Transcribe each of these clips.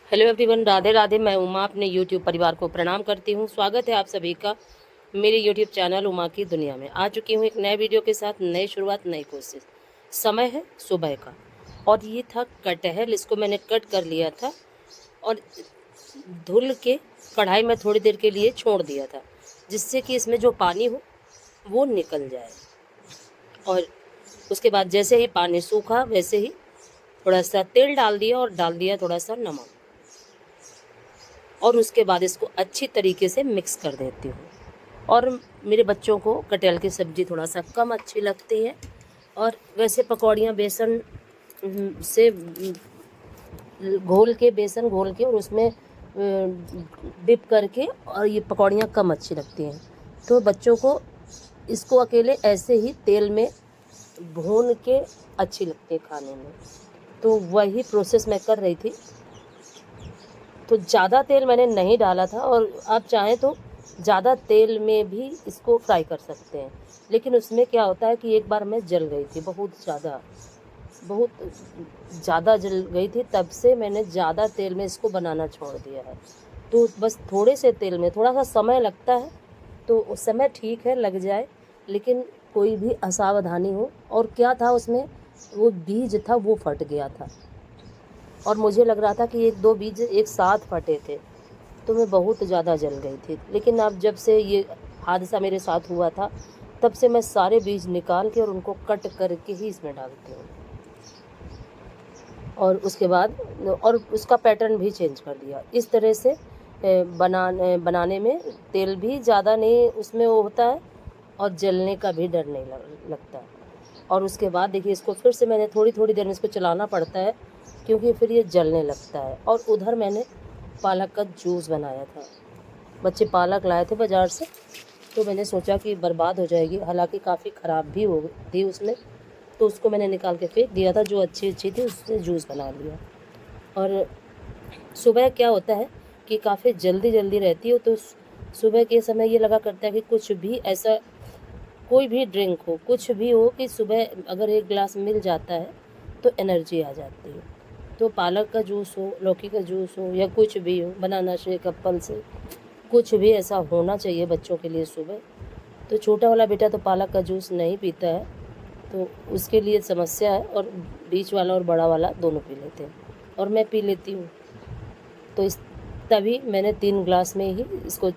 Hello everyone, Radhe Radhe. मैं उमा अपने YouTube परिवार को प्रणाम करती हूँ। स्वागत है आप सभी का मेरे यूट्यूब चैनल उमा की दुनिया में। आ चुकी हूँ एक नए वीडियो के साथ, नई शुरुआत, नई कोशिश। समय है सुबह का और ये था कटहल। इसको मैंने कट कर लिया था और धुल के कढ़ाई में थोड़ी देर के लिए छोड़ दिया था, जिससे कि इसमें जो पानी हो वो निकल जाए। और उसके बाद जैसे ही पानी सूखा वैसे ही थोड़ा सा तेल डाल दिया और डाल दिया थोड़ा सा नमक, और उसके बाद इसको अच्छी तरीके से मिक्स कर देती हूँ। और मेरे बच्चों को कटहल की सब्ज़ी थोड़ा सा कम अच्छी लगती है, और वैसे पकौड़ियाँ बेसन से बेसन घोल के और उसमें डिप करके, और ये पकौड़ियाँ कम अच्छी लगती हैं। तो बच्चों को इसको अकेले ऐसे ही तेल में भून के अच्छी लगती है खाने में। तो वही प्रोसेस मैं कर रही थी। तो ज़्यादा तेल मैंने नहीं डाला था, और आप चाहें तो ज़्यादा तेल में भी इसको फ्राई कर सकते हैं, लेकिन उसमें क्या होता है कि एक बार मैं जल गई थी, बहुत ज़्यादा जल गई थी। तब से मैंने ज़्यादा तेल में इसको बनाना छोड़ दिया है। तो बस थोड़े से तेल में थोड़ा सा समय लगता है, तो उस समय ठीक है लग जाए, लेकिन कोई भी असावधानी हो। और क्या था उसमें, वो बीज था वो फट गया था, और मुझे लग रहा था कि एक दो बीज एक साथ फटे थे, तो मैं बहुत ज़्यादा जल गई थी। लेकिन अब जब से ये हादसा मेरे साथ हुआ था, तब से मैं सारे बीज निकाल के और उनको कट करके ही इसमें डालती हूँ। और उसके बाद और उसका पैटर्न भी चेंज कर दिया। इस तरह से बनाने में तेल भी ज़्यादा नहीं उसमें वो होता है, और जलने का भी डर नहीं लगता। और उसके बाद देखिए, इसको फिर से मैंने थोड़ी थोड़ी देर में इसको चलाना पड़ता है, क्योंकि फिर ये जलने लगता है। और उधर मैंने पालक का जूस बनाया था। बच्चे पालक लाए थे बाज़ार से, तो मैंने सोचा कि बर्बाद हो जाएगी, हालांकि काफ़ी ख़राब भी हो थी उसमें, तो उसको मैंने निकाल के फेंक दिया था। जो अच्छी अच्छी थी उससे जूस बना लिया। और सुबह क्या होता है कि काफ़ी जल्दी जल्दी रहती हो, तो सुबह के समय ये लगा करता है कि कुछ भी ऐसा, कोई भी ड्रिंक हो, कुछ भी हो, कि सुबह अगर एक गिलास मिल जाता है तो एनर्जी आ जाती है। तो पालक का जूस हो, लौकी का जूस हो, या कुछ भी हो, बनाना शेक, एप्पल से, कुछ भी ऐसा होना चाहिए बच्चों के लिए सुबह। तो छोटा वाला बेटा तो पालक का जूस नहीं पीता है, तो उसके लिए समस्या है, और बीच वाला और बड़ा वाला दोनों पी लेते हैं, और मैं पी लेती हूँ। तो इस तभी मैंने 3 ग्लास में ही इसको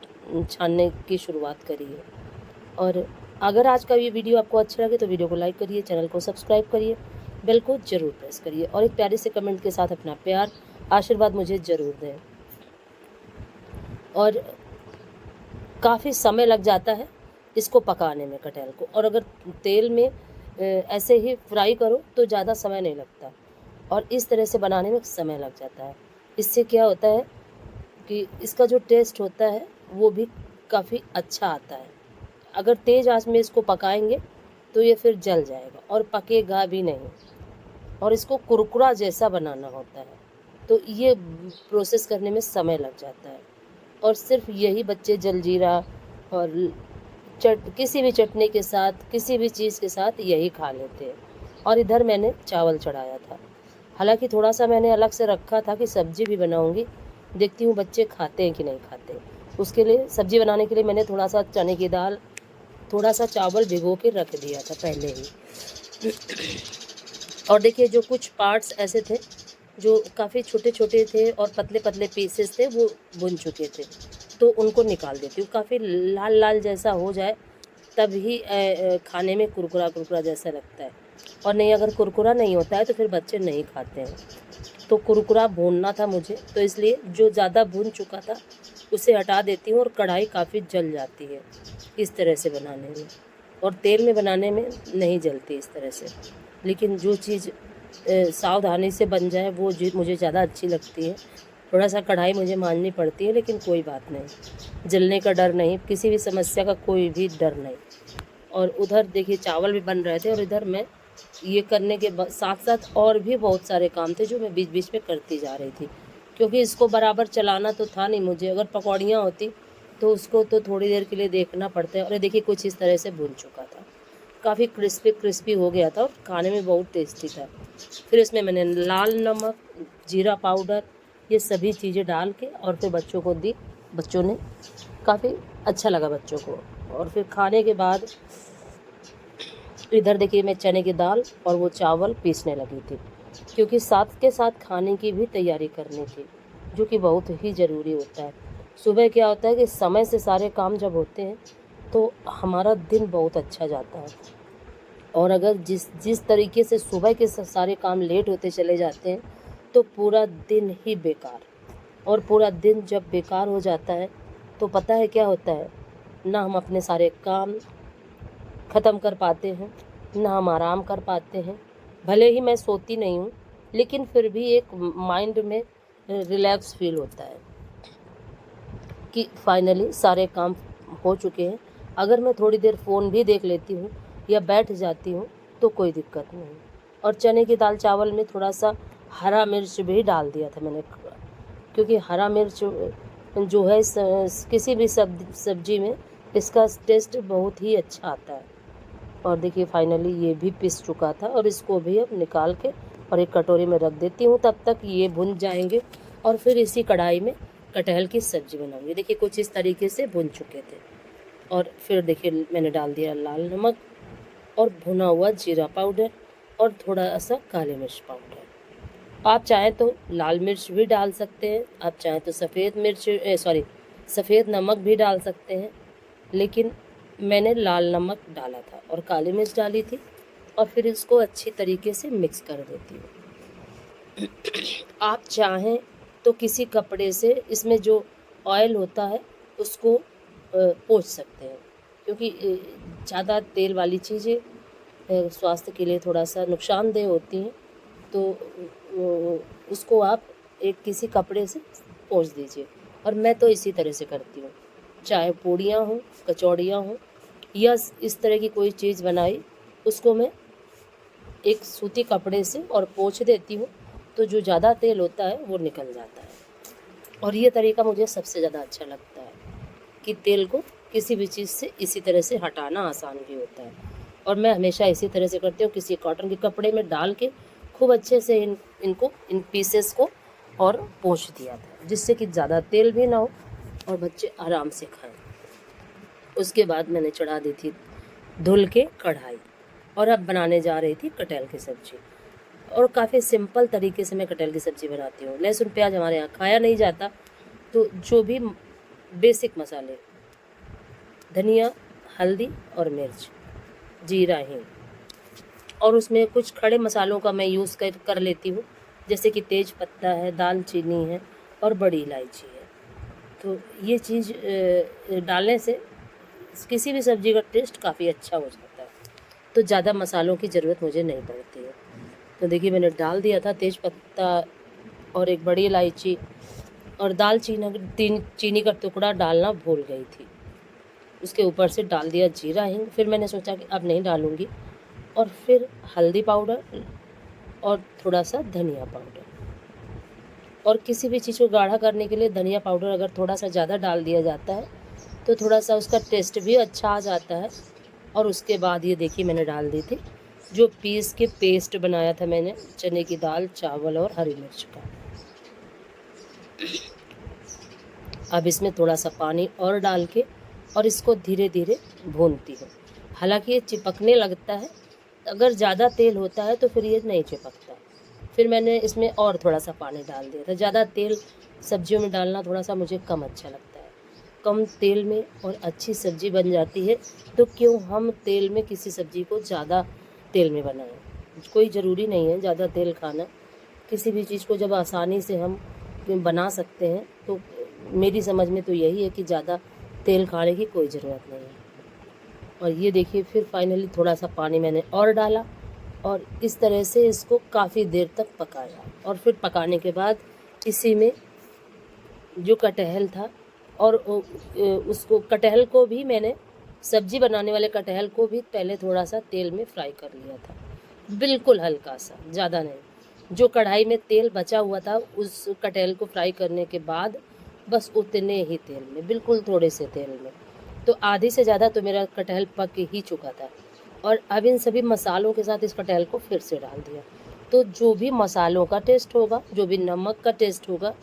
छानने की शुरुआत करी है। और अगर आज का ये वीडियो आपको अच्छा लगे तो वीडियो को लाइक करिए, चैनल को सब्सक्राइब करिए, बेल को ज़रूर प्रेस करिए, और एक प्यारे से कमेंट के साथ अपना प्यार आशीर्वाद मुझे ज़रूर दें। और काफ़ी समय लग जाता है इसको पकाने में, कटहल को। और अगर तेल में ऐसे ही फ्राई करो तो ज़्यादा समय नहीं लगता, और इस तरह से बनाने में समय लग जाता है। इससे क्या होता है कि इसका जो टेस्ट होता है वो भी काफ़ी अच्छा आता है। अगर तेज़ आंच में इसको पकाएंगे तो ये फिर जल जाएगा और पकेगा भी नहीं, और इसको कुरकुरा जैसा बनाना होता है, तो ये प्रोसेस करने में समय लग जाता है। और सिर्फ यही बच्चे जलजीरा और किसी भी चटनी के साथ, किसी भी चीज़ के साथ यही खा लेते हैं। और इधर मैंने चावल चढ़ाया था, हालांकि थोड़ा सा मैंने अलग से रखा था कि सब्जी भी बनाऊंगी, देखती हूँ बच्चे खाते हैं कि नहीं खाते। उसके लिए सब्जी बनाने के लिए मैंने थोड़ा सा चने की दाल, थोड़ा सा चावल भिगो के रख दिया था पहले ही। और देखिए, जो कुछ पार्ट्स ऐसे थे जो काफ़ी छोटे छोटे थे और पतले पतले पीसेस थे, वो बुन चुके थे, तो उनको निकाल देती हूँ। काफ़ी लाल लाल जैसा हो जाए तभी खाने में कुरकुरा कुरकुरा जैसा लगता है, और नहीं, अगर कुरकुरा नहीं होता है तो फिर बच्चे नहीं खाते हैं। तो कुरकुरा भूनना था मुझे, तो इसलिए जो ज़्यादा भून चुका था उसे हटा देती हूँ, और कढ़ाई काफ़ी जल जाती है इस तरह से बनाने में। और तेल में बनाने में नहीं जलती इस तरह से, लेकिन जो चीज़ सावधानी से बन जाए वो मुझे ज़्यादा अच्छी लगती है। थोड़ा सा कढ़ाई मुझे मांजनी पड़ती है, लेकिन कोई बात नहीं, जलने का डर नहीं, किसी भी समस्या का कोई भी डर नहीं। और उधर देखिए चावल भी बन रहे थे, और इधर मैं ये करने के साथ साथ और भी बहुत सारे काम थे जो मैं बीच बीच में करती जा रही थी, क्योंकि इसको बराबर चलाना तो था नहीं मुझे। अगर पकौड़ियाँ होती तो उसको तो थोड़ी देर के लिए देखना पड़ता है। और देखिए कुछ इस तरह से भून चुका था, काफ़ी क्रिस्पी क्रिस्पी हो गया था, और खाने में बहुत टेस्टी था। फिर इसमें मैंने लाल नमक, जीरा पाउडर ये सभी चीज़ें डाल के और फिर बच्चों को दी। बच्चों ने काफ़ी अच्छा लगा बच्चों को। और फिर खाने के बाद इधर देखिए मैं चने की दाल और वो चावल पीसने लगी थी, क्योंकि साथ के साथ खाने की भी तैयारी करनी थी, जो कि बहुत ही ज़रूरी होता है। सुबह क्या होता है कि समय से सारे काम जब होते हैं तो हमारा दिन बहुत अच्छा जाता है, और अगर जिस जिस तरीके से सुबह के सारे काम लेट होते चले जाते हैं तो पूरा दिन ही बेकार। और पूरा दिन जब बेकार हो जाता है तो पता है क्या होता है, ना हम अपने सारे काम ख़त्म कर पाते हैं, ना हम आराम कर पाते हैं। भले ही मैं सोती नहीं हूँ, लेकिन फिर भी एक माइंड में रिलैक्स फील होता है कि फाइनली सारे काम हो चुके हैं। अगर मैं थोड़ी देर फ़ोन भी देख लेती हूँ या बैठ जाती हूँ तो कोई दिक्कत नहीं। और चने की दाल चावल में थोड़ा सा हरा मिर्च भी डाल दिया था मैंने, क्योंकि हरा मिर्च जो है किसी भी सब्जी में इसका टेस्ट बहुत ही अच्छा आता है। और देखिए फाइनली ये भी पिस चुका था, और इसको भी अब निकाल के और एक कटोरी में रख देती हूँ। तब तक ये भुन जाएंगे और फिर इसी कढ़ाई में कटहल की सब्ज़ी बनाऊंगी। देखिए कुछ इस तरीके से भुन चुके थे। और फिर देखिए मैंने डाल दिया लाल नमक और भुना हुआ जीरा पाउडर और थोड़ा सा काली मिर्च पाउडर। आप चाहें तो लाल मिर्च भी डाल सकते हैं, आप चाहें तो सफ़ेद नमक भी डाल सकते हैं, लेकिन मैंने लाल नमक डाला था और काली मिर्च डाली थी। और फिर इसको अच्छी तरीके से मिक्स कर देती हूँ। आप चाहें तो किसी कपड़े से इसमें जो ऑयल होता है उसको पोंछ सकते हैं, क्योंकि ज़्यादा तेल वाली चीज़ें स्वास्थ्य के लिए थोड़ा सा नुकसानदेह होती हैं। तो उसको आप एक किसी कपड़े से पोंछ दीजिए। और मैं तो इसी तरह से करती हूँ, चाहे पूड़ियाँ हों, कचौड़ियाँ हों या इस तरह की कोई चीज़ बनाई, उसको मैं एक सूती कपड़े से और पोंछ देती हूँ, तो जो ज़्यादा तेल होता है वो निकल जाता है। और ये तरीका मुझे सबसे ज़्यादा अच्छा लगता है कि तेल को किसी भी चीज़ से इसी तरह से हटाना आसान भी होता है। और मैं हमेशा इसी तरह से करती हूँ, किसी कॉटन के कपड़े में डाल के खूब अच्छे से इन पीसेस को और पोंछ दिया था, जिससे कि ज़्यादा तेल भी ना हो और बच्चे आराम से खाएं। उसके बाद मैंने चढ़ा दी थी धुल के कढ़ाई, और अब बनाने जा रही थी कटहल की सब्ज़ी। और काफ़ी सिंपल तरीके से मैं कटहल की सब्ज़ी बनाती हूँ। लहसुन प्याज हमारे यहाँ खाया नहीं जाता, तो जो भी बेसिक मसाले, धनिया, हल्दी और मिर्च, जीरा, हींग, और उसमें कुछ खड़े मसालों का मैं यूज़ कर लेती हूँ, जैसे कि तेज पत्ता है, दालचीनी है और बड़ी इलायची है। तो ये चीज़ डालने से किसी भी सब्ज़ी का टेस्ट काफ़ी अच्छा हो जाता है, तो ज़्यादा मसालों की ज़रूरत मुझे नहीं पड़ती है। तो देखिए मैंने डाल दिया था तेज पत्ता और एक बड़ी इलायची, और चीनी का टुकड़ा डालना भूल गई थी। उसके ऊपर से डाल दिया जीरा, हींग। फिर मैंने सोचा कि अब नहीं डालूँगी, और फिर हल्दी पाउडर और थोड़ा सा धनिया पाउडर। और किसी भी चीज़ को गाढ़ा करने के लिए धनिया पाउडर अगर थोड़ा सा ज़्यादा डाल दिया जाता है तो थोड़ा सा उसका टेस्ट भी अच्छा आ जाता है। और उसके बाद ये देखिए मैंने डाल दी थी जो पीस के पेस्ट बनाया था मैंने, चने की दाल, चावल और हरी मिर्च का। अब इसमें थोड़ा सा पानी और डाल के और इसको धीरे धीरे भूनती हूँ। हालांकि ये चिपकने लगता है, अगर ज़्यादा तेल होता है तो फिर ये नहीं चिपकता। फिर मैंने इसमें और थोड़ा सा पानी डाल दिया था। ज़्यादा तेल सब्जियों में डालना थोड़ा सा मुझे कम अच्छा लगता है। कम तेल में और अच्छी सब्ज़ी बन जाती है, तो क्यों हम तेल में किसी सब्ज़ी को ज़्यादा तेल में बनाएं। कोई ज़रूरी नहीं है ज़्यादा तेल खाना। किसी भी चीज़ को जब आसानी से हम बना सकते हैं, तो मेरी समझ में तो यही है कि ज़्यादा तेल खाने की कोई ज़रूरत नहीं है। और ये देखिए फिर फाइनली थोड़ा सा पानी मैंने और डाला और इस तरह से इसको काफ़ी देर तक पकाया। और फिर पकाने के बाद इसी में जो कटहल था और उसको कटहल को भी मैंने, सब्ज़ी बनाने वाले कटहल को भी पहले थोड़ा सा तेल में फ्राई कर लिया था, बिल्कुल हल्का सा, ज़्यादा नहीं। जो कढ़ाई में तेल बचा हुआ था उस कटहल को फ्राई करने के बाद बस उतने ही तेल में, बिल्कुल थोड़े से तेल में, तो आधी से ज़्यादा तो मेरा कटहल पक ही चुका था। और अब इन सभी मसालों के साथ इस कटहल को फिर से डाल दिया। तो जो भी मसालों का टेस्ट होगा, जो भी नमक का टेस्ट होगा,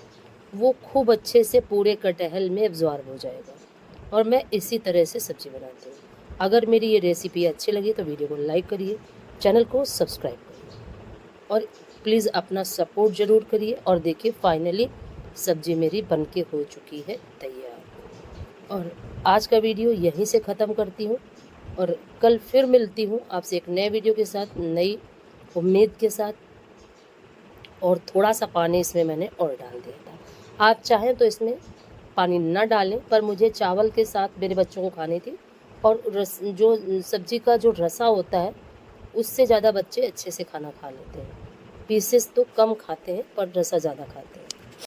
वो खूब अच्छे से पूरे कटहल में एब्जॉर्ब हो जाएगा। और मैं इसी तरह से सब्ज़ी बनाती हूँ। अगर मेरी ये रेसिपी अच्छी लगी तो वीडियो को लाइक करिए, चैनल को सब्सक्राइब करिए और प्लीज़ अपना सपोर्ट ज़रूर करिए। और देखिए फाइनली सब्ज़ी मेरी बनके हो चुकी है तैयार। और आज का वीडियो यहीं से ख़त्म करती हूँ और कल फिर मिलती हूँ आपसे एक नए वीडियो के साथ, नई उम्मीद के साथ। और थोड़ा सा पानी इसमें मैंने और डाल दिया था। आप चाहें तो इसमें पानी ना डालें, पर मुझे चावल के साथ मेरे बच्चों को खानी थी। और जो सब्ज़ी का जो रसा होता है उससे ज़्यादा बच्चे अच्छे से खाना खा लेते हैं। पीसेस तो कम खाते हैं पर रसा ज़्यादा खाते हैं।